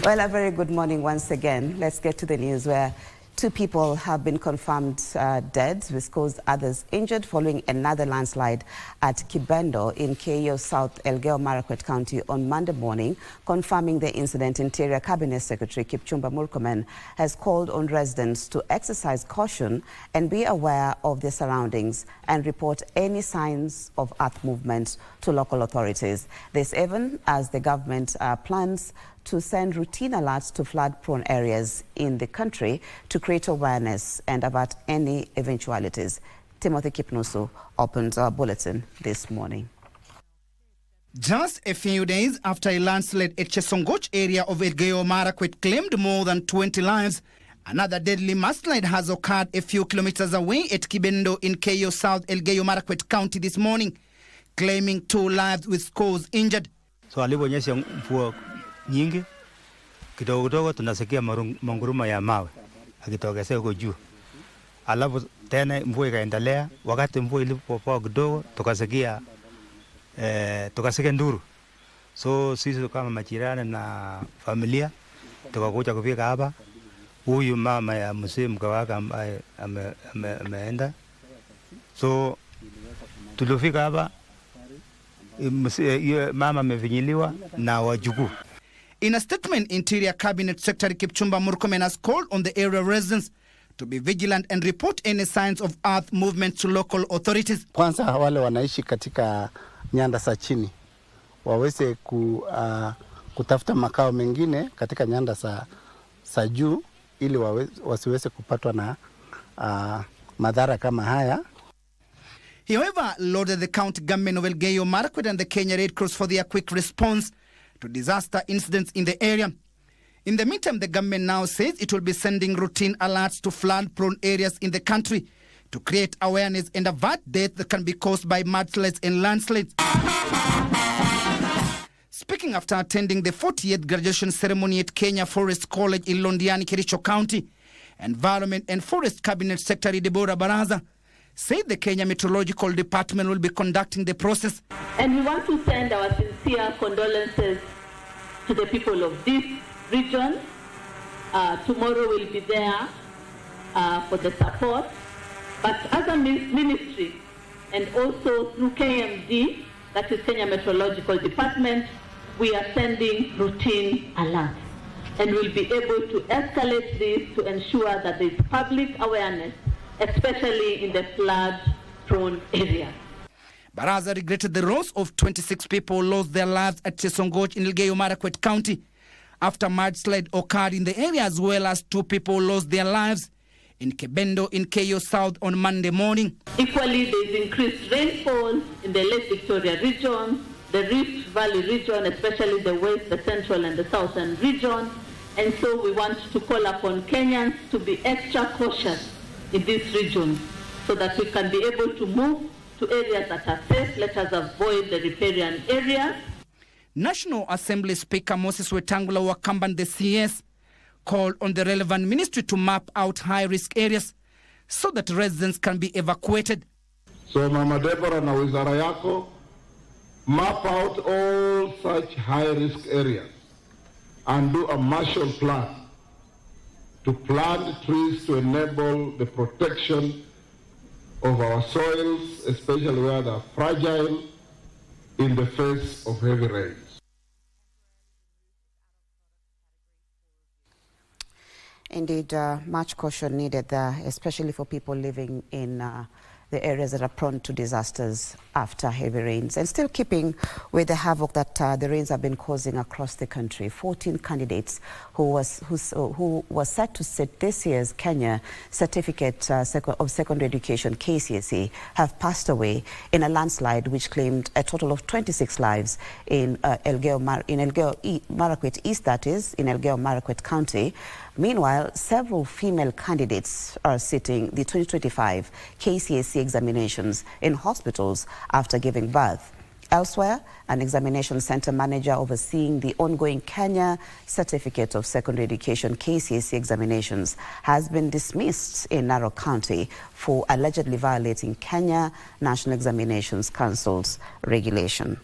Well, a very good morning once again. Let's get to the news where 2 people have been confirmed dead, with others injured following another landslide at Kibendo in KO South Elgeyo Marakwet County on Monday morning. Confirming the incident, Interior Cabinet Secretary Kipchumba Murkomen has called on residents to exercise caution and be aware of their surroundings and report any signs of earth movement to local authorities. This even as the government plans to send routine alerts to flood-prone areas in the country to create awareness and avert any eventualities. Timothy Kipnusu opens our bulletin this morning. Just a few days after a landslide at Chesongoch area of Elgeyo Marakwet claimed more than 20 lives, another deadly mudslide has occurred a few kilometers away at Kibendo in KO South Elgeyo Marakwet County this morning, claiming 2 lives with scores injured. So aliponyesha mvua nyingi kidogo tunasikia manguruma ya mawe akitokea huko juu, alafu tena mvua ikaendelea. Wakati mvua ilipopoa kidogo tukasikia nduru, so sisi kama majirani na familia tukakuja kufika hapa. Huyu mama ya mzee mke wake ambaye ameenda, so tulifika hapa mama amefinyiliwa na wajukuu. In a statement, Interior Cabinet Secretary Kipchumba Murkomen has called on the area residents to be vigilant and report any signs of earth movement to local authorities. Kwanza wale wanaishi katika nyanda za chini waweze kutafuta makao mengine katika nyanda za juu ili wasiweze kupatwa na madhara kama haya. He, however, lauded the county government of Elgeyo Marakwet and the Kenya Red Cross for their quick response to disaster incidents in the area. In the meantime, the government now says it will be sending routine alerts to flood-prone areas in the country to create awareness and avert death that can be caused by mudslides and landslides. Speaking after attending the 40th graduation ceremony at Kenya Forest College in Londiani, Kericho County, Environment and Forest Cabinet Secretary Deborah Baraza said the Kenya Meteorological Department will be conducting the process. And we want to send our sincere condolences to the people of this region. Tomorrow we'll be there for the support. But as a ministry and also through KMD, that is Kenya Meteorological Department, we are sending routine alerts. And we'll be able to escalate this to ensure that there is public awareness, especially in the flood-prone area. Baraza regretted the loss of 26 people lost their lives at Chesongoch in Elgeyo Marakwet County after mudslide occurred in the area, as well as 2 people lost their lives in Kibendo in KO South on Monday morning. Equally, there is increased rainfall in the Lake Victoria region, the Rift Valley region, especially the west, the central and the southern region. And so we want to call upon Kenyans to be extra cautious in this region so that we can be able to move to areas that are safe. Let us avoid the riparian areas. National Assembly Speaker Moses Wetangula Wakamba, the CS, called on the relevant ministry to map out high-risk areas so that residents can be evacuated. So Mama Deborah na wizara yako, map out all such high-risk areas and do a Marshall Plan to plant trees to enable the protection of our soils, especially where they are fragile in the face of heavy rains. Indeed, much caution needed there, especially for people living in the areas that are prone to disasters after heavy rains. And still keeping with the havoc that the rains have been causing across the country, 14 candidates who was set to sit this year's Kenya Certificate of Secondary Education KCSE have passed away in a landslide which claimed a total of 26 lives in Elgeyo Marakwet East, that is, in Elgeyo Marakwet County. Meanwhile, several female candidates are sitting the 2025 KCSE examinations in hospitals after giving birth. Elsewhere, an examination center manager overseeing the ongoing Kenya Certificate of Secondary Education KCSE examinations has been dismissed in Narok County for allegedly violating Kenya National Examinations Council's regulation.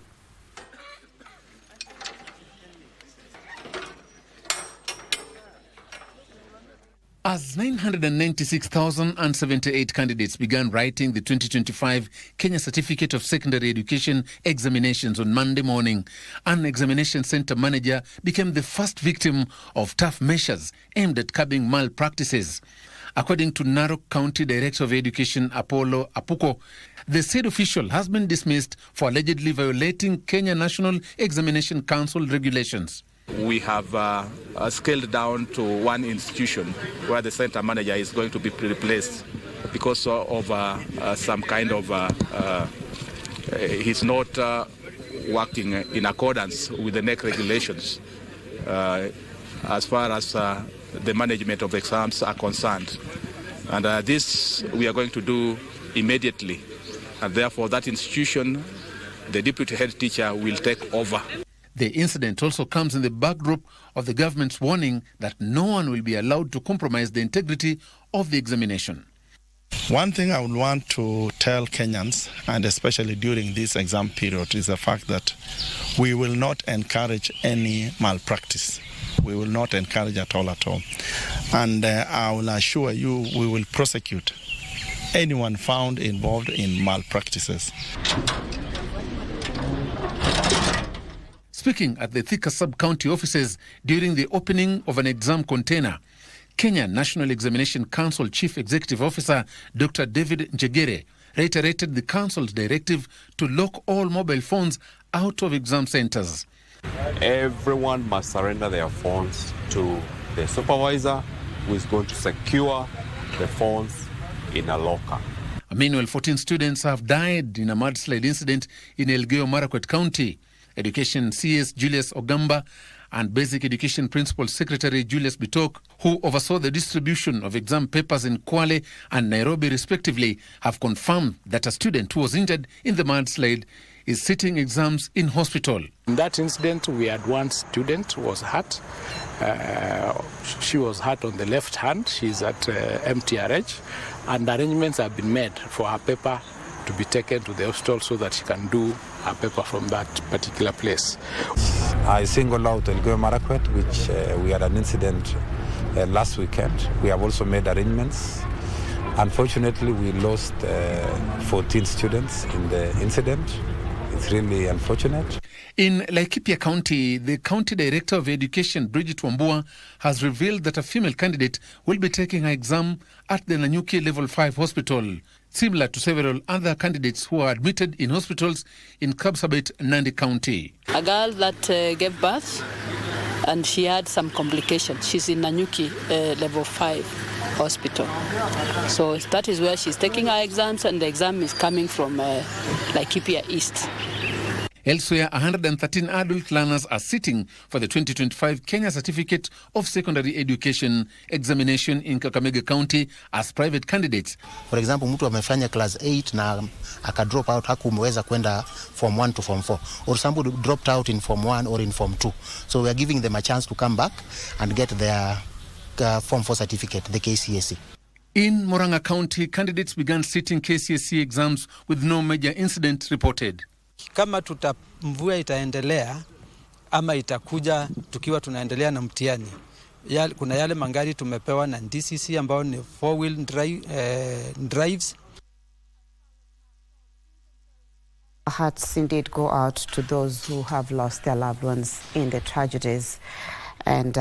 As 996,078 candidates began writing the 2025 Kenya Certificate of Secondary Education examinations on Monday morning, an examination center manager became the first victim of tough measures aimed at curbing malpractices. According to Narok County Director of Education Apollo Apuko, the said official has been dismissed for allegedly violating Kenya National Examination Council regulations. We have scaled down to one institution where the center manager is going to be replaced because of some kind of he's not working in accordance with the NEC regulations as far as the management of exams are concerned. And this we are going to do immediately. And therefore that institution, the deputy head teacher, will take over. The incident also comes in the backdrop of the government's warning that no one will be allowed to compromise the integrity of the examination. One thing I would want to tell Kenyans, and especially during this exam period, is the fact that we will not encourage any malpractice. We will not encourage at all. And I will assure you we will prosecute anyone found involved in malpractices. Speaking at the Thika sub-county offices during the opening of an exam container, Kenya National Examination Council Chief Executive Officer Dr. David Njegere reiterated the council's directive to lock all mobile phones out of exam centers. Everyone must surrender their phones to the supervisor, who is going to secure the phones in a locker. Meanwhile, 14 students have died in a mudslide incident in Elgeyo Marakwet County. Education CS Julius Ogamba and Basic Education Principal Secretary Julius Bitok, who oversaw the distribution of exam papers in Kwale and Nairobi respectively, have confirmed that a student who was injured in the mudslide is sitting exams in hospital. In that incident, we had one student who was hurt. She was hurt on the left hand. She's at MTRH, and arrangements have been made for her paper to be taken to the hospital so that she can do her paper from that particular place. I single out Elgeyo Marakwet, which we had an incident last weekend. We have also made arrangements. Unfortunately, we lost 14 students in the incident. It's really unfortunate. In Laikipia County, the County Director of Education, Bridget Wambua, has revealed that a female candidate will be taking her exam at the Nanyuki Level 5 Hospital, similar to several other candidates who are admitted in hospitals in Kapsabet, Nandi County. A girl that gave birth and she had some complications. She's in Nanyuki Level 5 Hospital. So that is where she's taking her exams, and the exam is coming from Laikipia East. Elsewhere, 113 adult learners are sitting for the 2025 Kenya Certificate of Secondary Education examination in Kakamega County as private candidates. For example, mtu amefanya class 8 na akadrop out, hakumweza kwenda form 1 to form 4, or somebody dropped out in form 1 or in form 2. So we are giving them a chance to come back and get their form 4 certificate, the KCSE. In Murang'a County, candidates began sitting KCSE exams with no major incident reported. Kama mvua itaendelea ama itakuja tukiwa tunaendelea na mtihani, kuna yale magari tumepewa na DCC ambao ni 4-wheel drives. Hearts indeed go out to those who have lost their loved ones in the tragedies, and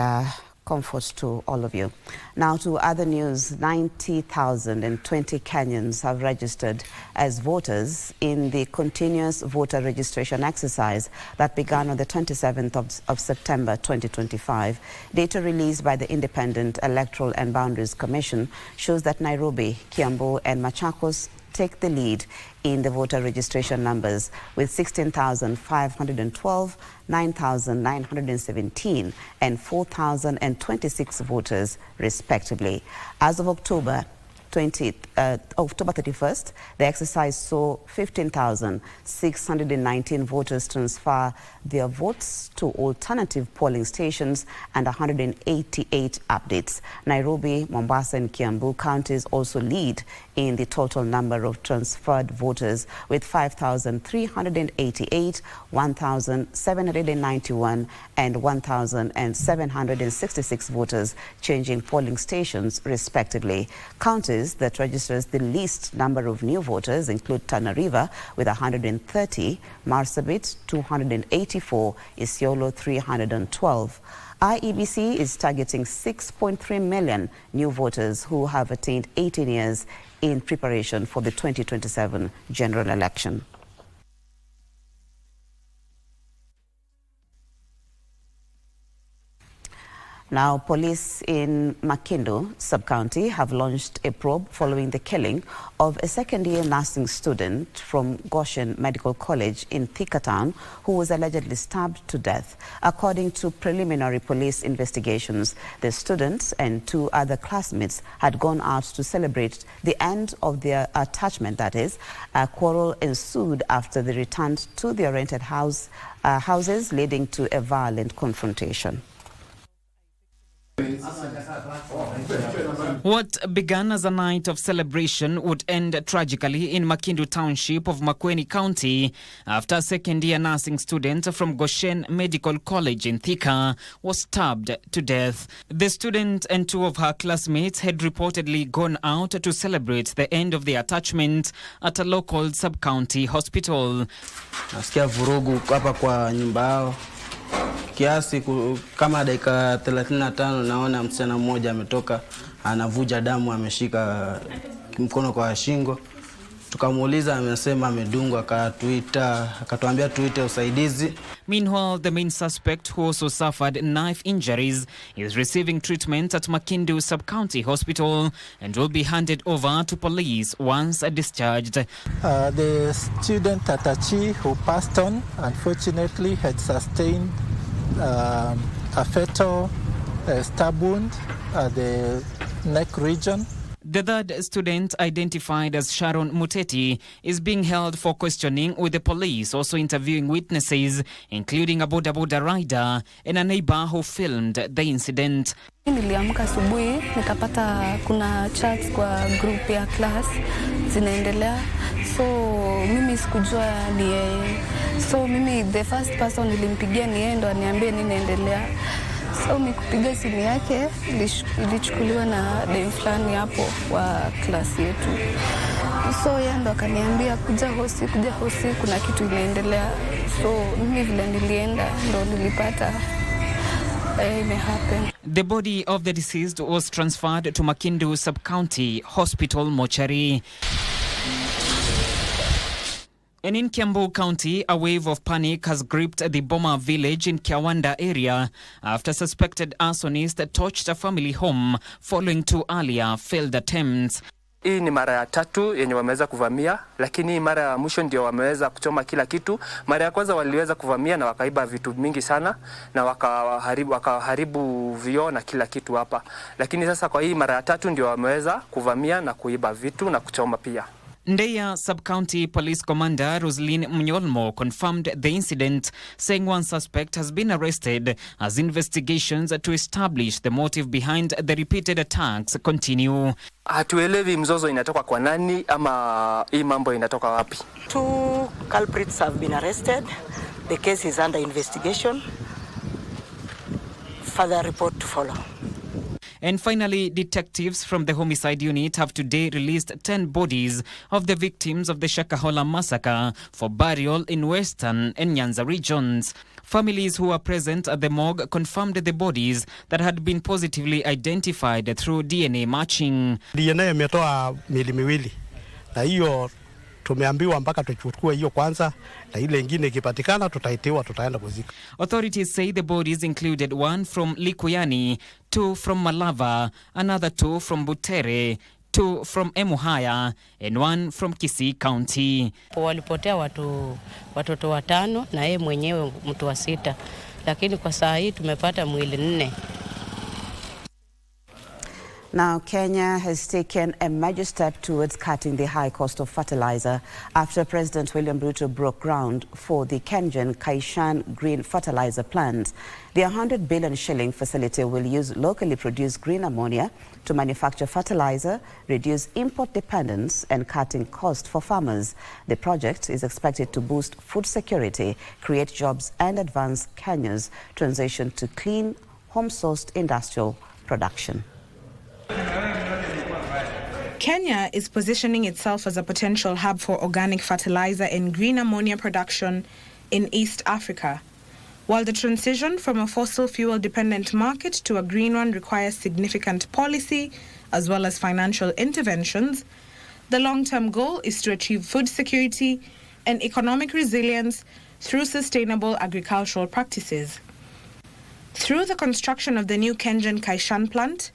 comfort to all of you. Now to other news. 90,020 Kenyans have registered as voters in the continuous voter registration exercise that began on the 27th of September 2025. Data released by the Independent Electoral and Boundaries Commission shows that Nairobi, Kiambu and Machakos take the lead in the voter registration numbers with 16,512, 9,917 and 4,026 voters respectively. As of October, October 31st, the exercise saw 15,619 voters transfer their votes to alternative polling stations and 188 updates. Nairobi, Mombasa and Kiambu counties also lead in the total number of transferred voters with 5,388, 1,791 and 1,766 voters changing polling stations respectively. Counties that registers the least number of new voters include Tana River with 130, Marsabit 284, Isiolo 312. IEBC is targeting 6.3 million new voters who have attained 18 years in preparation for the 2027 general election. Now, police in Makindu sub-county have launched a probe following the killing of a second-year nursing student from Goshen Medical College in Thika Town who was allegedly stabbed to death. According to preliminary police investigations, the student and 2 other classmates had gone out to celebrate the end of their attachment, that is. A quarrel ensued after they returned to their rented houses, leading to a violent confrontation. What began as a night of celebration would end tragically in Makindu Township of Makueni County after a second-year nursing student from Goshen Medical College in Thika was stabbed to death. The student and 2 of her classmates had reportedly gone out to celebrate the end of their attachment at a local sub-county hospital. Nasikia vurugu hapa kwa nyumba yao. Kiasi kama dakika 35 naona msichana mmoja ametoka anavuja damu, ameshika mkono kwa shingo. Tukamuuliza, amesema amedungwa, akatuambia tuite usaidizi. Meanwhile, the main suspect, who also suffered knife injuries, is receiving treatment at Makindu Sub-County Hospital and will be handed over to police once discharged. The student Tatachi, who passed on, unfortunately had sustained a fatal stab wound at the neck region. The third student, identified as Sharon Muteti, is being held for questioning, with the police also interviewing witnesses, including a boda rider and a neighbor who filmed the incident. Niliamka asubuhi nikapata kuna chats kwa group ya class zinaendelea, so mimi sikujua ni yeye. So mimi the first person nilimpigia ni yeye ndo aniambie nini inaendelea. So mikupiga simu yake ilichukuliwa na dem fulani hapo wa klasi yetu. So yeye ndo akaniambia kuja hosi kuna kitu inaendelea. So mimi vile nilienda ndo nilipata happen. The body of the deceased was transferred to Makindu Sub-County Hospital mortuary. And in Kiambu County, a wave of panic has gripped the Boma village in Kiawanda area after suspected arsonist torched a family home following 2 earlier failed attempts. Hii ni mara ya 3 yenye wameweza kuvamia, lakini mara ya mwisho ndio wameweza kuchoma kila kitu. Mara ya kwanza waliweza kuvamia na wakaiba vitu mingi sana na wakaharibu vioo na kila kitu hapa. Lakini sasa kwa hii mara ya 3 ndio wameweza kuvamia na kuiba vitu na kuchoma pia. Ndeya Sub-County Police Commander Roslyn Mnyolmo confirmed the incident, saying one suspect has been arrested as investigations to establish the motive behind the repeated attacks continue. Hatuelewi mzozo inatoka kwa nani ama hii mambo inatoka wapi. 2 culprits have been arrested. The case is under investigation. Further report to follow. And finally, detectives from the homicide unit have today released 10 bodies of the victims of the Shakahola massacre for burial in Western and Nyanza regions. Families who were present at the morgue confirmed the bodies that had been positively identified through DNA matching. DNA imetoa miili miwili na hiyo tumeambiwa mpaka tuchukue hiyo kwanza na ile nyingine ikipatikana tutaitiwa, tutaenda kuzika. Authorities say the bodies included 1 from Likuyani, 2 from Malava, another 2 from Butere, 2 from Emuhaya and 1 from Kisii County. Walipotea watoto 5 na yeye mwenyewe mtu wa 6, lakini kwa saa hii tumepata mwili 4. Now, Kenya has taken a major step towards cutting the high cost of fertilizer after President William Ruto broke ground for the Kengen Kaishan Green Fertilizer Plant. The 100 billion shilling facility will use locally produced green ammonia to manufacture fertilizer, reduce import dependence and cutting cost for farmers. The project is expected to boost food security, create jobs and advance Kenya's transition to clean, home-sourced industrial production. Kenya is positioning itself as a potential hub for organic fertilizer and green ammonia production in East Africa. While the transition from a fossil fuel-dependent market to a green one requires significant policy as well as financial interventions, the long-term goal is to achieve food security and economic resilience through sustainable agricultural practices. Through the construction of the new Kengen Kaishan plant,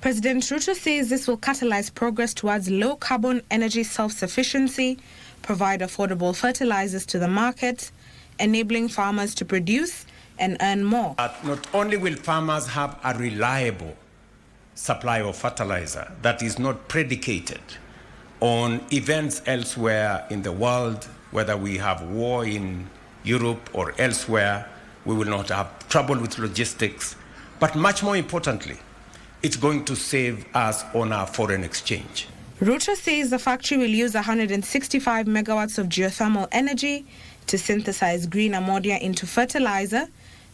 President Ruto says this will catalyze progress towards low-carbon energy self-sufficiency, provide affordable fertilizers to the market, enabling farmers to produce and earn more. Not only will farmers have a reliable supply of fertilizer that is not predicated on events elsewhere in the world, whether we have war in Europe or elsewhere, we will not have trouble with logistics, but much more importantly, it's going to save us on our foreign exchange. Ruto says the factory will use 165 megawatts of geothermal energy to synthesize green ammonia into fertilizer,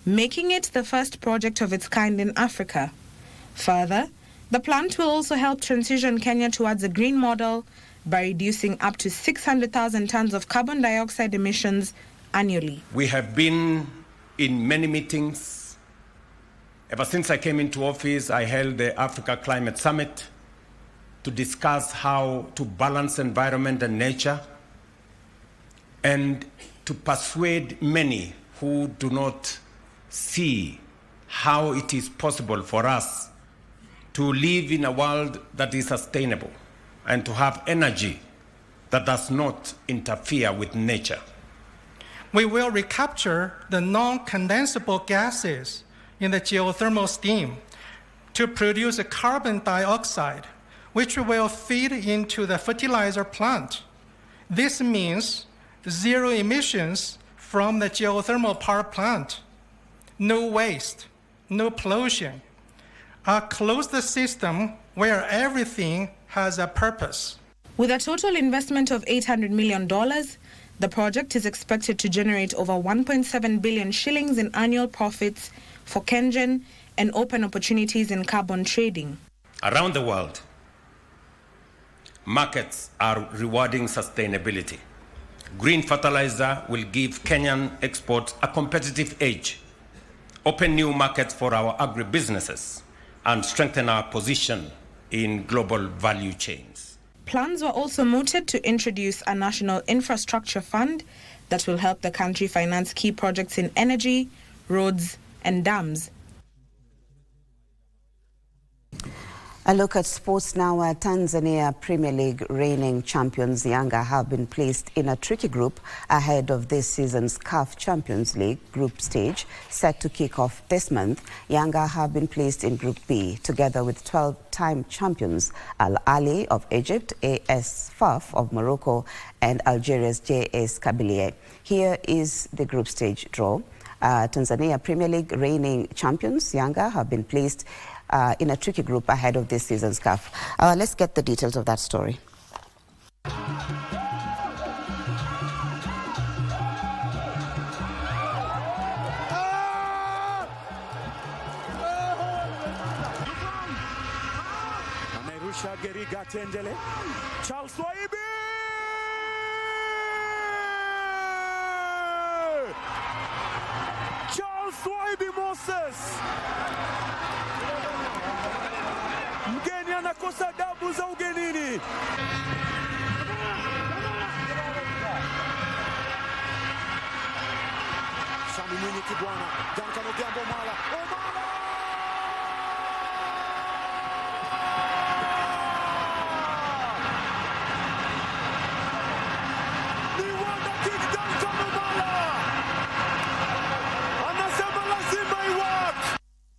making it the first project of its kind in Africa. Further, the plant will also help transition Kenya towards a green model by reducing up to 600,000 tons of carbon dioxide emissions annually. We have been in many meetings. Ever since I came into office, I held the Africa Climate Summit to discuss how to balance environment and nature and to persuade many who do not see how it is possible for us to live in a world that is sustainable and to have energy that does not interfere with nature. We will recapture the non-condensable gases in the geothermal steam to produce a carbon dioxide, which will feed into the fertilizer plant. This means zero emissions from the geothermal power plant, no waste, no pollution, a closed system where everything has a purpose. With a total investment of $800 million, the project is expected to generate over 1.7 billion shillings in annual profits for Kengen and open opportunities in carbon trading. Around the world, markets are rewarding sustainability. Green fertilizer will give Kenyan exports a competitive edge, open new markets for our agribusinesses, and strengthen our position in global value chains. Plans were also mooted to introduce a national infrastructure fund that will help the country finance key projects in energy, roads, and dams. A look at sports now. Tanzania Premier League reigning champions Yanga have been placed in a tricky group ahead of this season's CAF Champions League group stage set to kick off this month. Yanga have been placed in Group B together with 12-time champions Al Ahly of Egypt, AS Faf of Morocco and Algeria's JS Kabylie. Here is the group stage draw. Tanzania Premier League reigning champions Yanga have been placed in a tricky group ahead of this season's CAF. Let's get the details of that story. Amerusha Geriga Tendele. Charles Swaibi! Charles Swaibi Moses! Mgeni anakosa adabu za ugenini. Shami Mwinyi Kibwana, Duncan Odhiambo Omala.